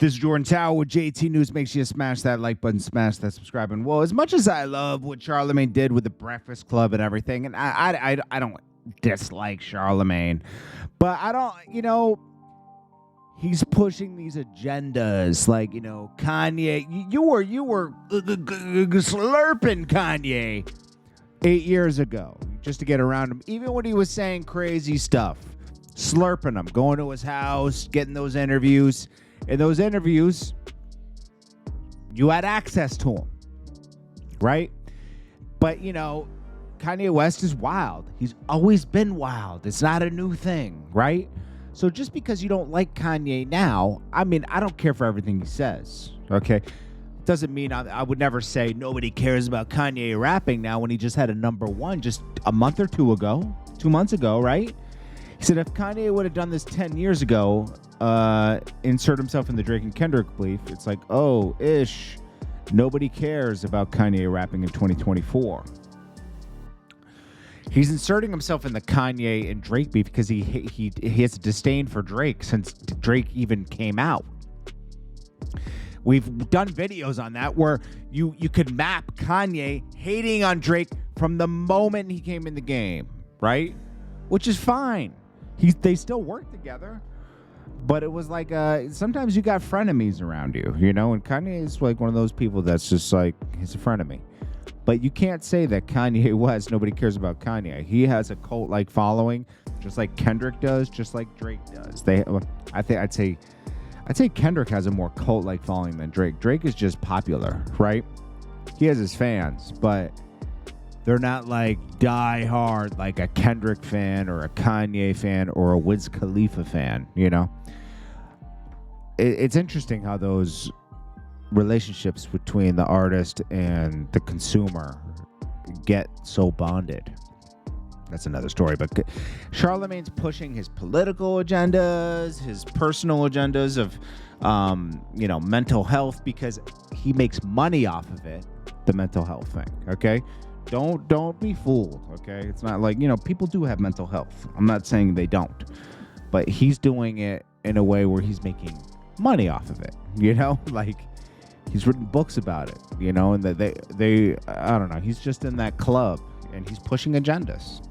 This is Jordan Tower with JT News. Make sure you smash that like button, smash that subscribe button. Well, as much as I love what Charlamagne did with the Breakfast Club and everything, and I don't dislike Charlamagne, but I don't, he's pushing these agendas like, Kanye. You were slurping Kanye 8 years ago just to get around him, even when he was saying crazy stuff, slurping him, going to his house, getting those interviews. In those interviews, you had access to him, right? But, Kanye West is wild. He's always been wild. It's not a new thing, right? So just because you don't like Kanye now, I don't care for everything he says, okay? Doesn't mean I would never say nobody cares about Kanye rapping now when he just had a #1 just a month or 2 months ago, right? He said if Kanye would have done this 10 years ago, insert himself in the Drake and Kendrick belief, it's like, nobody cares about Kanye rapping in 2024. He's inserting himself in the Kanye and Drake beef because he has a disdain for Drake since Drake even came out. We've done videos on that where you could map Kanye hating on Drake from the moment he came in the game, right? Which is fine. They still work together. But it was like sometimes you got frenemies around you, and Kanye is like one of those people that's just like, he's a frenemy. But you can't say that Kanye West, nobody cares about Kanye. He has a cult-like following, just like Kendrick does, just like Drake does. I'd say Kendrick has a more cult-like following than Drake. Drake is just popular, right? He has his fans, but they're not like die hard like a Kendrick fan or a Kanye fan or a Wiz Khalifa fan, It's interesting how those relationships between the artist and the consumer get so bonded. That's another story. But Charlamagne's pushing his political agendas, his personal agendas of, mental health because he makes money off of it, the mental health thing, okay? Don't be fooled, okay? It's not like, people do have mental health. I'm not saying they don't. But he's doing it in a way where he's making money off of it, like he's written books about it, and that they I don't know, he's just in that club and he's pushing agendas.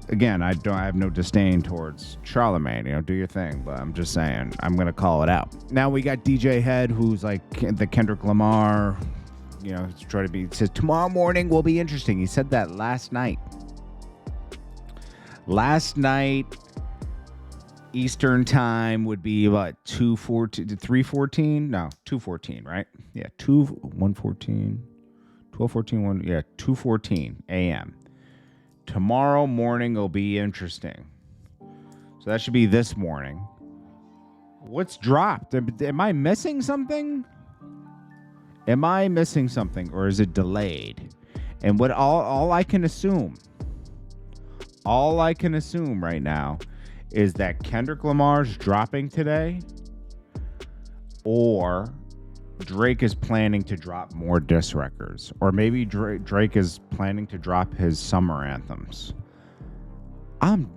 Again, I have no disdain towards Charlamagne, do your thing, but I'm just saying, I'm going to call it out. Now we got DJ Head, who's like the Kendrick Lamar, he's trying to be, he says, tomorrow morning will be interesting. He said that last night. Eastern time would be about 2:14, right? Yeah, 2:14 a.m. Tomorrow morning will be interesting. So that should be this morning. What's dropped? Am I missing something? Or is it delayed? And what all I can assume right now is that Kendrick Lamar's dropping today, or Drake is planning to drop more diss records, or maybe Drake is planning to drop his summer anthems. I'm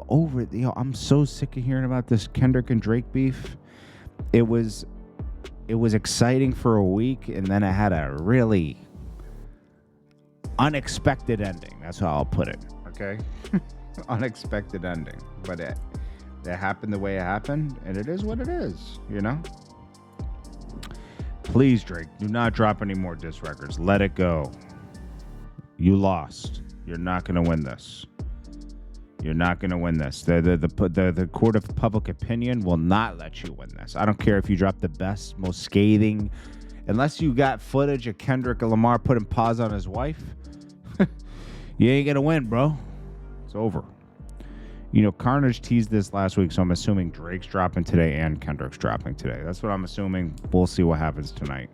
over it. I'm so sick of hearing about this Kendrick and Drake beef. It was exciting for a week, and then it had a really unexpected ending. That's how I'll put it. Okay. Unexpected ending, but it happened the way it happened, and it is what it is, Please, Drake, do not drop any more diss records. Let it go. You lost. You're not going to win this. The court of public opinion will not let you win this. I don't care if you drop the best, most scathing, unless you got footage of Kendrick Lamar putting paws on his wife. You ain't going to win, bro. It's over. Carnage teased this last week, so I'm assuming Drake's dropping today and Kendrick's dropping today. That's what I'm assuming. We'll see what happens tonight.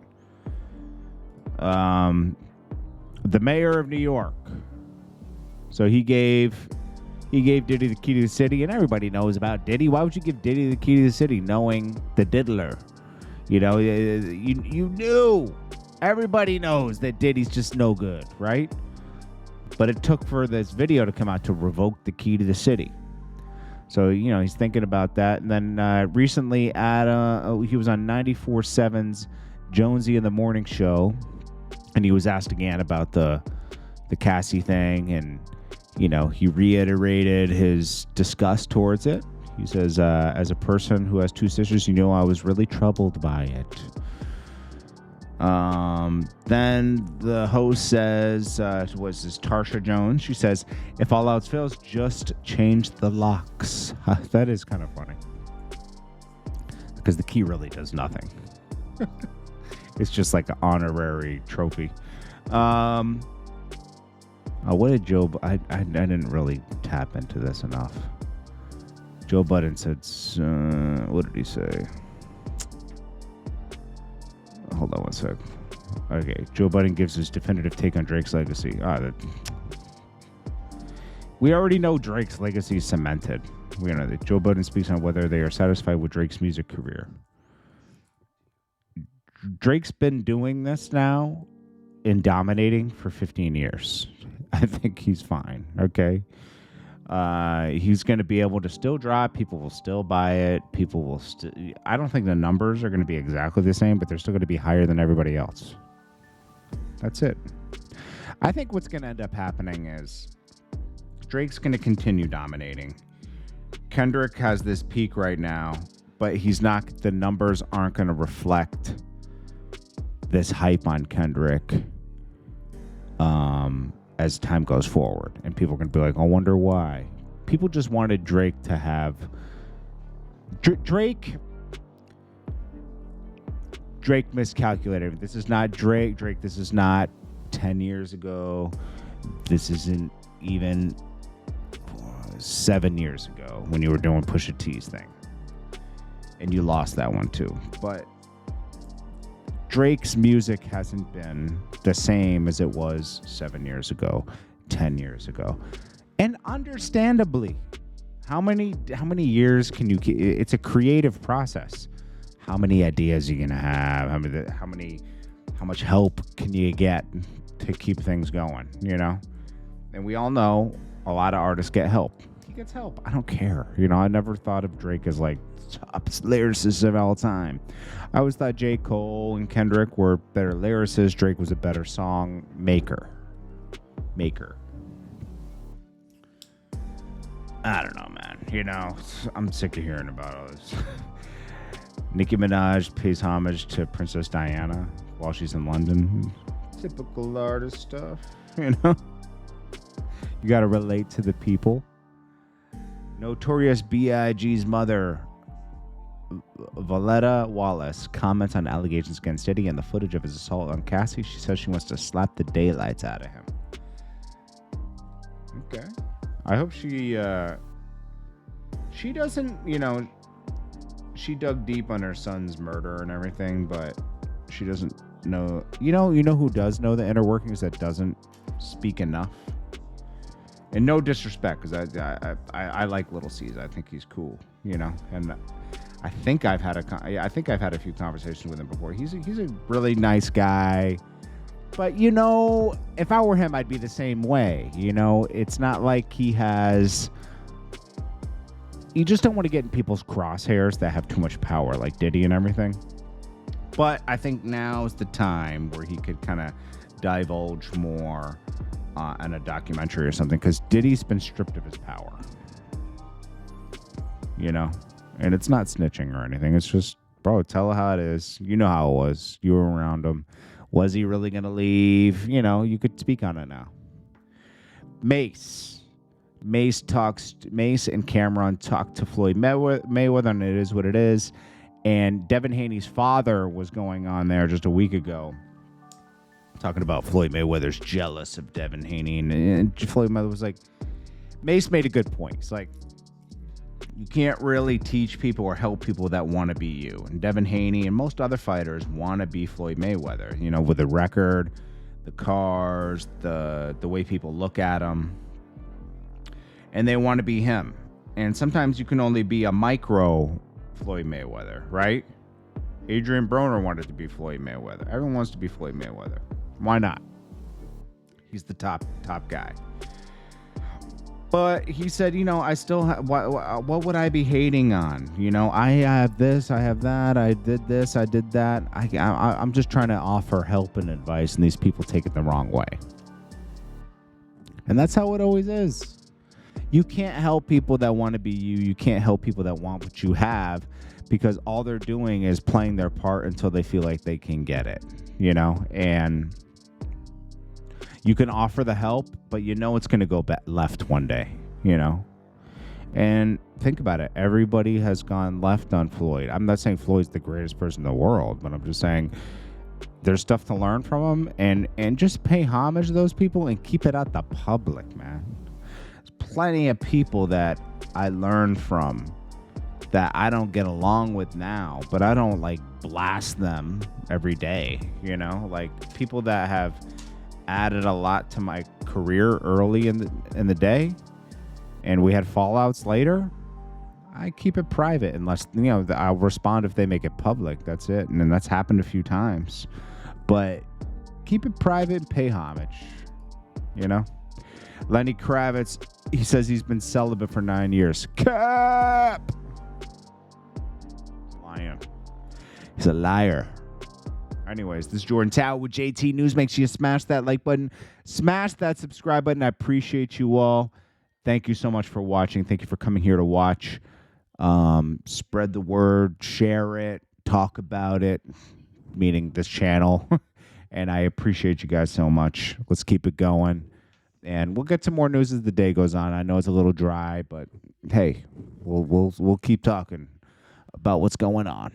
The mayor of New York. So he gave Diddy the key to the city, and everybody knows about Diddy. Why would you give Diddy the key to the city knowing the diddler? You knew. Everybody knows that Diddy's just no good, right? But it took for this video to come out to revoke the key to the city. So, he's thinking about that. And then recently he was on 94.7's Jonesy in the Morning Show, and he was asked again about the Cassie thing, and, he reiterated his disgust towards it. He says, as a person who has 2 sisters, I was really troubled by it. Then the host says, was this Tarsha Jones? She says, if all else fails, just change the locks. That is kind of funny. Because the key really does nothing. It's just like an honorary trophy. What did Joe... I didn't really tap into this enough. Joe Budden said... what did he say? Hold on one sec. Okay, Joe Budden gives his definitive take on Drake's legacy. We already know Drake's legacy is cemented. We know that. Joe Budden speaks on whether they are satisfied with Drake's music career. Drake's been doing this now and dominating for 15 years. I think he's fine, okay? He's going to be able to still drop. People will still buy it. People will still... I don't think the numbers are going to be exactly the same, but they're still going to be higher than everybody else. That's it. I think what's going to end up happening is Drake's going to continue dominating. Kendrick has this peak right now, but he's not... The numbers aren't going to reflect this hype on Kendrick as time goes forward, and people are going to be like, I wonder why. People just wanted Drake to have... Drake miscalculated. This is not Drake. This is not 10 years ago. This isn't even 7 years ago when you were doing Pusha T's thing. And you lost that one too. But Drake's music hasn't been the same as it was 7 years ago, 10 years ago. And understandably, how many years can you... It's a creative process. How many ideas are you going to have? How much help can you get to keep things going, And we all know a lot of artists get help. He gets help. I don't care. I never thought of Drake as like top lyricists of all time. I always thought J. Cole and Kendrick were better lyricists. Drake was a better song maker. I don't know, man. I'm sick of hearing about all this. Nicki Minaj pays homage to Princess Diana while she's in London. Typical artist stuff, You got to relate to the people. Notorious B.I.G.'s mother, Valletta Wallace, comments on allegations against Diddy and the footage of his assault on Cassie. She says she wants to slap the daylights out of him. Okay. I hope she doesn't, she dug deep on her son's murder and everything, but she doesn't know, you know who does know the inner workings that doesn't speak enough? And no disrespect, because I like Little C's. I think he's cool, and I think I've had a few conversations with him before. He's a really nice guy, but if I were him, I'd be the same way. It's not like he has. You just don't want to get in people's crosshairs that have too much power, like Diddy and everything. But I think now's the time where he could kind of divulge more in a documentary or something, because Diddy's been stripped of his power. And it's not snitching or anything. It's just, bro, tell how it is. You know how it was. You were around him. Was he really going to leave? You could speak on it now. Mace and Cameron talked to Floyd Mayweather, and it is what it is. And Devin Haney's father was going on there just a week ago, talking about Floyd Mayweather's jealous of Devin Haney. And Floyd Mayweather was like, Mace made a good point. He's like, you can't really teach people or help people that want to be you. And Devin Haney and most other fighters want to be Floyd Mayweather, with the record, the cars, the way people look at him. And they want to be him. And sometimes you can only be a micro Floyd Mayweather, right? Adrian Broner wanted to be Floyd Mayweather. Everyone wants to be Floyd Mayweather. Why not? He's the top guy. But he said, I still what would I be hating on? I have this, I have that, I did this, I did that. I'm just trying to offer help and advice, and these people take it the wrong way. And that's how it always is. You can't help people that want to be you. You can't help people that want what you have, because all they're doing is playing their part until they feel like they can get it, and you can offer the help, but it's going to go left one day, And think about it. Everybody has gone left on Floyd. I'm not saying Floyd's the greatest person in the world, but I'm just saying there's stuff to learn from him, and just pay homage to those people and keep it out the public, man. There's plenty of people that I learned from that I don't get along with now, but I don't blast them every day, like people that have added a lot to my career early in the day, and we had fallouts later. I keep it private unless I'll respond if they make it public. That's it, and then that's happened a few times. But keep it private and pay homage. Lenny Kravitz, he says he's been celibate for 9 years. Cap. Lion. He's a liar. Anyways, this is Jordan Tower with JT News. Make sure you smash that like button. Smash that subscribe button. I appreciate you all. Thank you so much for watching. Thank you for coming here to watch. Spread the word. Share it. Talk about it. Meaning this channel. And I appreciate you guys so much. Let's keep it going. And we'll get to more news as the day goes on. I know it's a little dry, but hey, we'll keep talking about what's going on.